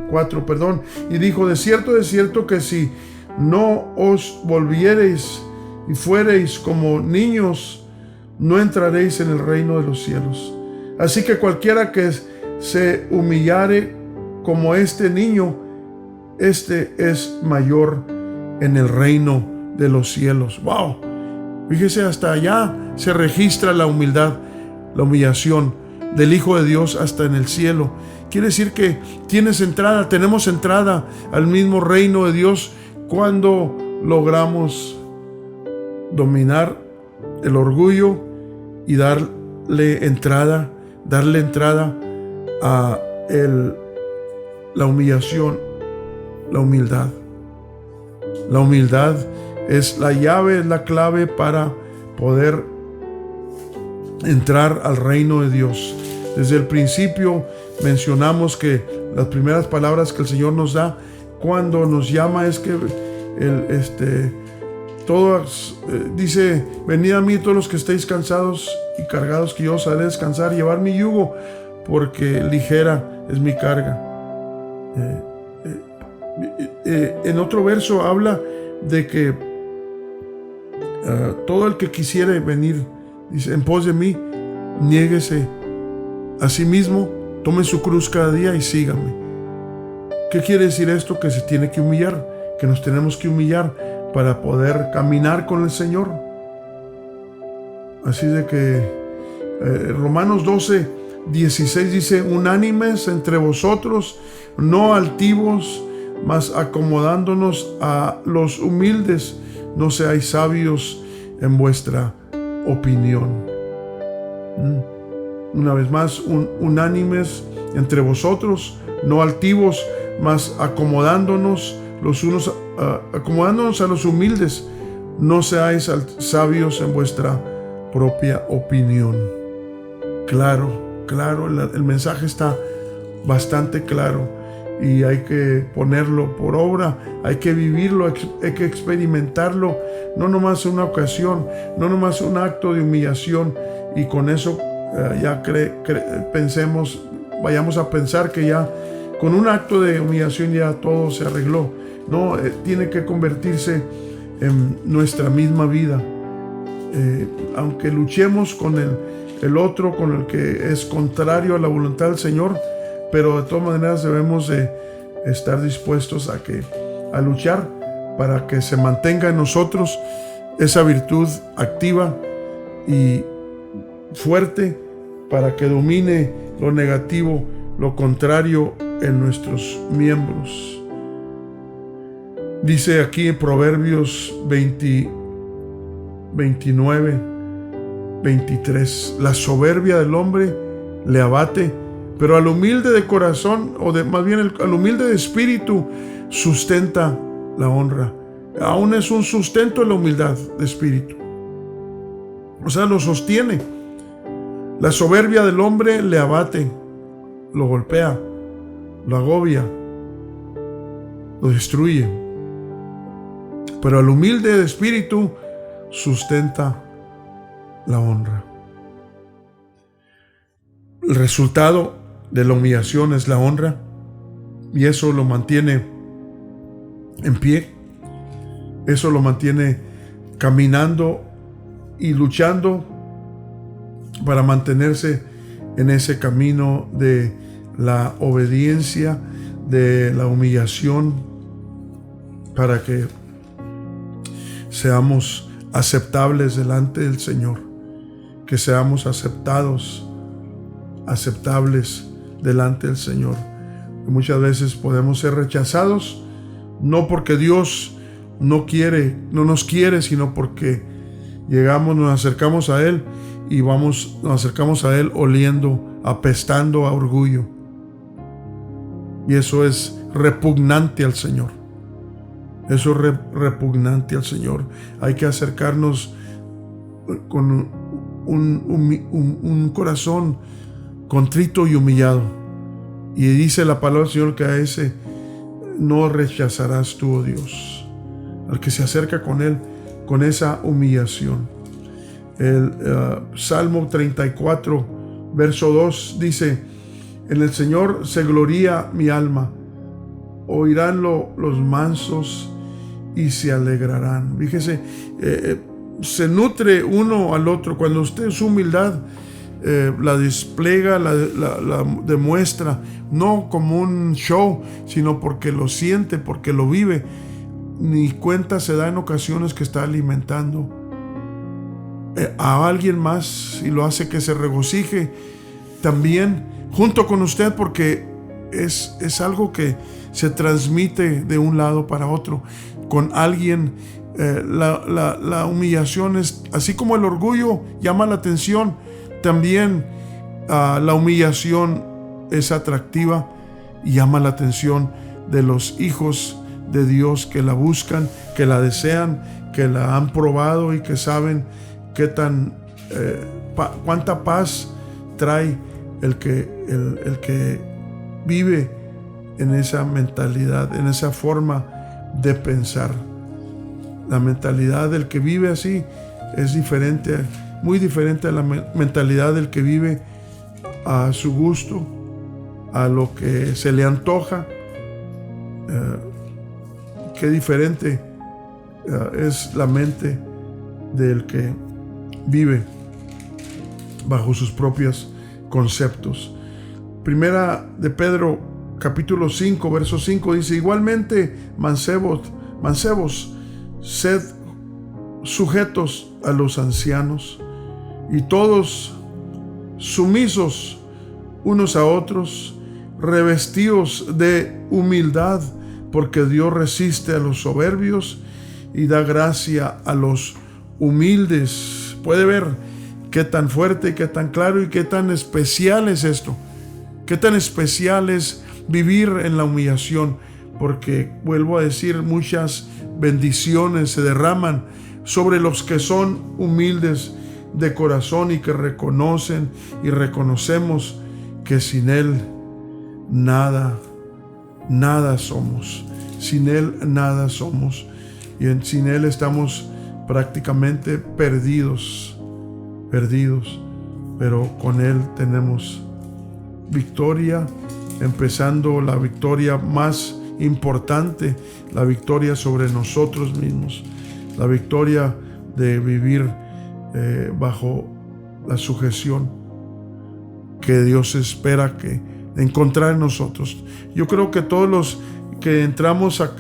y dijo, de cierto que si no os volviereis y fuereis como niños, no entraréis en el reino de los cielos. Así que cualquiera que se humillare como este niño, este es mayor en el reino de los cielos. ¡Wow! Fíjese, hasta allá se registra la humildad, la humillación del Hijo de Dios hasta en el cielo. Quiere decir que tenemos entrada al mismo reino de Dios cuando logramos dominar el orgullo y darle entrada a la humillación, la humildad. La humildad es la llave, es la clave para poder entrar al reino de Dios. Desde el principio mencionamos que las primeras palabras que el Señor nos da cuando nos llama es que dice: venid a mí todos los que estéis cansados y cargados, que yo os haré descansar. Llevar mi yugo, porque ligera es mi carga. En otro verso habla de que todo el que quisiere venir, dice, en pos de mí, niéguese a sí mismo, tome su cruz cada día y sígame. ¿Qué quiere decir esto? Que se tiene que humillar, que nos tenemos que humillar para poder caminar con el Señor. Así de que Romanos 12:16 dice: unánimes entre vosotros, no altivos, mas acomodándonos a los humildes, no seáis sabios en vuestra opinión. Una vez más, unánimes entre vosotros, no altivos, mas acomodándonos a los humildes, no seáis sabios en vuestra propia opinión. Claro, el mensaje está bastante claro. Y hay que ponerlo por obra, hay que vivirlo, hay que experimentarlo, no nomás una ocasión, no nomás un acto de humillación, y con eso vayamos a pensar que ya con un acto de humillación ya todo se arregló. No, tiene que convertirse en nuestra misma vida. Aunque luchemos con el otro, con el que es contrario a la voluntad del Señor, pero de todas maneras debemos de estar dispuestos a luchar para que se mantenga en nosotros esa virtud activa y fuerte, para que domine lo negativo, lo contrario en nuestros miembros. Dice aquí en Proverbios 29:23: la soberbia del hombre le abate, pero al humilde de corazón, más bien al humilde de espíritu, sustenta la honra. Aún es un sustento la humildad de espíritu. O sea, lo sostiene. La soberbia del hombre le abate, lo golpea, lo agobia, lo destruye. Pero al humilde de espíritu sustenta la honra. El resultado de la humillación es la honra, y eso lo mantiene en pie, eso lo mantiene caminando y luchando para mantenerse en ese camino de la obediencia, de la humillación, para que seamos aceptables delante del Señor, que seamos aceptados, aceptables delante del Señor. Muchas veces podemos ser rechazados, no porque Dios no nos quiere, sino porque nos acercamos a Él y nos acercamos a Él oliendo, apestando a orgullo. Y eso es repugnante al Señor. Eso es repugnante al Señor. Hay que acercarnos con un corazón contrito y humillado. Y dice la palabra del Señor que a ese no rechazarás tú, oh Dios. Al que se acerca con Él, con esa humillación. El Salmo 34, verso 2 dice: en el Señor se gloría mi alma, oiránlo los mansos y se alegrarán. Fíjese, se nutre uno al otro. Cuando usted su humildad la despliega, la demuestra, no como un show, sino porque lo siente, porque lo vive, ni cuenta se da en ocasiones que está alimentando a alguien más, y lo hace que se regocije también junto con usted, porque es algo que se transmite de un lado para otro. Con alguien La humillación es, así como el orgullo llama la atención, también la humillación es atractiva y llama la atención de los hijos de Dios que la buscan, que la desean, que la han probado y que saben qué tan cuánta paz trae el que vive en esa mentalidad, en esa forma de pensar. La mentalidad del que vive así es diferente, muy diferente a la mentalidad del que vive a su gusto, a lo que se le antoja. Qué diferente es la mente del que vive bajo sus propios conceptos. Primera de Pedro, capítulo 5, verso 5 dice: igualmente, mancebos, sed sujetos a los ancianos, y todos sumisos unos a otros, revestidos de humildad, porque Dios resiste a los soberbios y da gracia a los humildes. Puede ver qué tan fuerte, qué tan claro y qué tan especial es esto. Qué tan especial es vivir en la humillación, porque vuelvo a decir, muchas bendiciones se derraman sobre los que son humildes de corazón y que reconocen y reconocemos que sin Él nada somos. Sin Él nada somos, y sin Él estamos prácticamente perdidos, pero con Él tenemos victoria, empezando la victoria más importante, la victoria sobre nosotros mismos, la victoria de vivir bajo la sujeción que Dios espera que encontrar en nosotros. Yo creo que todos los que entramos a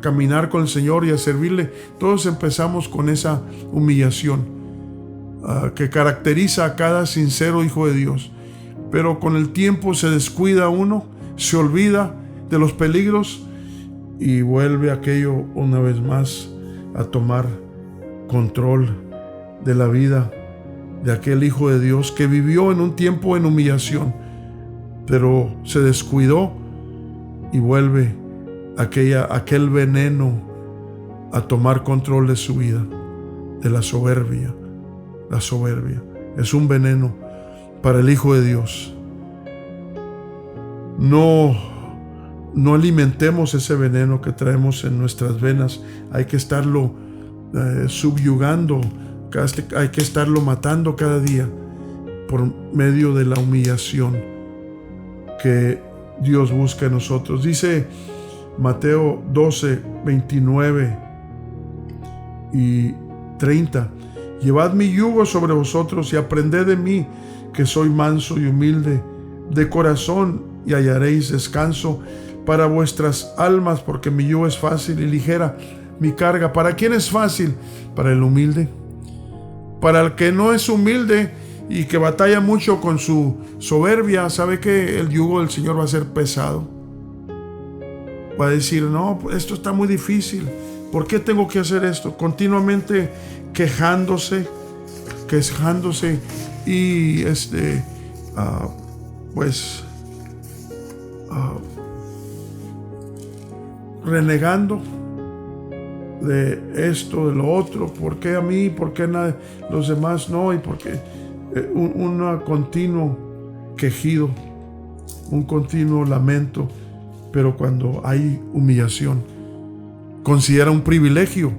caminar con el Señor y a servirle, todos empezamos con esa humillación que caracteriza a cada sincero hijo de Dios. Pero con el tiempo se descuida uno, se olvida de los peligros y vuelve aquello una vez más a tomar control de la vida de aquel hijo de Dios que vivió en un tiempo en humillación, pero se descuidó y vuelve aquel veneno a tomar control de su vida, de la soberbia. La soberbia es un veneno para el hijo de Dios. No alimentemos ese veneno que traemos en nuestras venas. Hay que estarlo subyugando, hay que estarlo matando cada día por medio de la humillación que Dios busca en nosotros. Dice Mateo 12, 29 y 30: llevad mi yugo sobre vosotros y aprended de mí, que soy manso y humilde de corazón, y hallaréis descanso para vuestras almas, porque mi yugo es fácil y ligera mi carga. ¿Para quién es fácil? Para el humilde. Para el que no es humilde y que batalla mucho con su soberbia, sabe que el yugo del Señor va a ser pesado. Va a decir: no, esto está muy difícil, ¿por qué tengo que hacer esto? Continuamente quejándose y renegando de esto, de lo otro. ¿Por qué a mí? ¿Por qué los demás no? Y porque un continuo quejido, un continuo lamento. Pero cuando hay humillación, considera un privilegio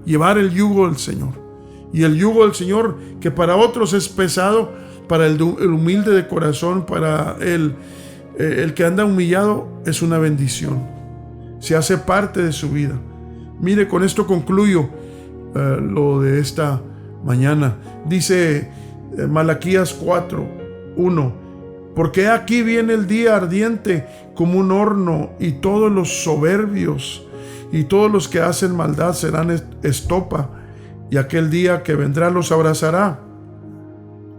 llevar el yugo del Señor. Y el yugo del Señor, que para otros es pesado, para el humilde de corazón, para el que anda humillado, es una bendición. Se hace parte de su vida. Mire, con esto concluyo lo de esta mañana. Dice Malaquías 4:1: porque aquí viene el día ardiente como un horno, y todos los soberbios y todos los que hacen maldad serán estopa, y aquel día que vendrá los abrazará,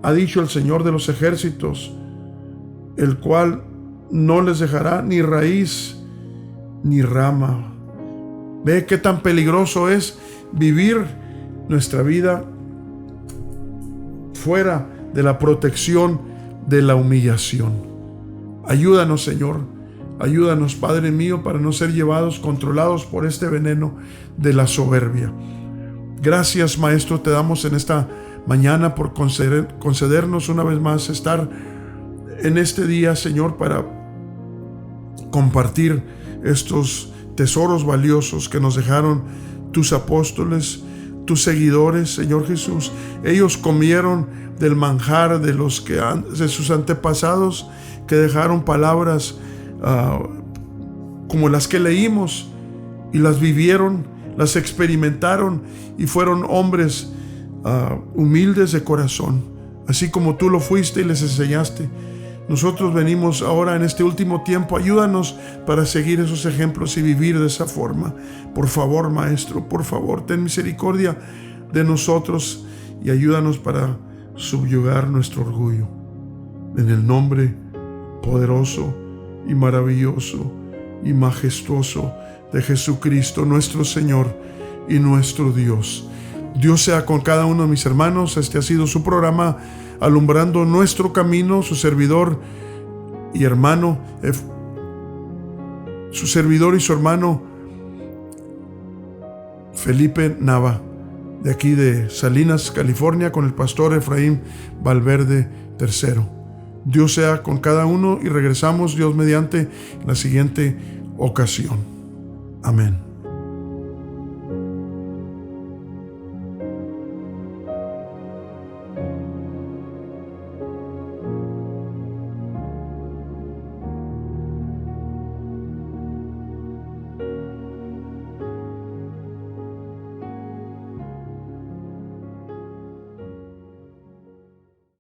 ha dicho el Señor de los ejércitos, el cual no les dejará ni raíz ni rama. Ve qué tan peligroso es vivir nuestra vida fuera de la protección de la humillación. Ayúdanos, Señor. Ayúdanos, Padre mío, para no ser llevados, controlados por este veneno de la soberbia. Gracias, Maestro, te damos en esta mañana por concedernos una vez más estar en este día, Señor, para compartir estos tesoros valiosos que nos dejaron tus apóstoles, tus seguidores, Señor Jesús. Ellos comieron del manjar de sus antepasados, que dejaron palabras como las que leímos, y las vivieron, las experimentaron, y fueron hombres humildes de corazón, así como tú lo fuiste y les enseñaste. Nosotros venimos ahora en este último tiempo. Ayúdanos para seguir esos ejemplos y vivir de esa forma. Por favor, Maestro, por favor, ten misericordia de nosotros y ayúdanos para subyugar nuestro orgullo. En el nombre poderoso y maravilloso y majestuoso de Jesucristo, nuestro Señor y nuestro Dios. Dios sea con cada uno de mis hermanos. Este ha sido su programa Alumbrando Nuestro Camino, su servidor y su hermano Felipe Nava, de aquí de Salinas, California, con el pastor Efraín Valverde III. Dios sea con cada uno y regresamos, Dios mediante, en la siguiente ocasión. Amén.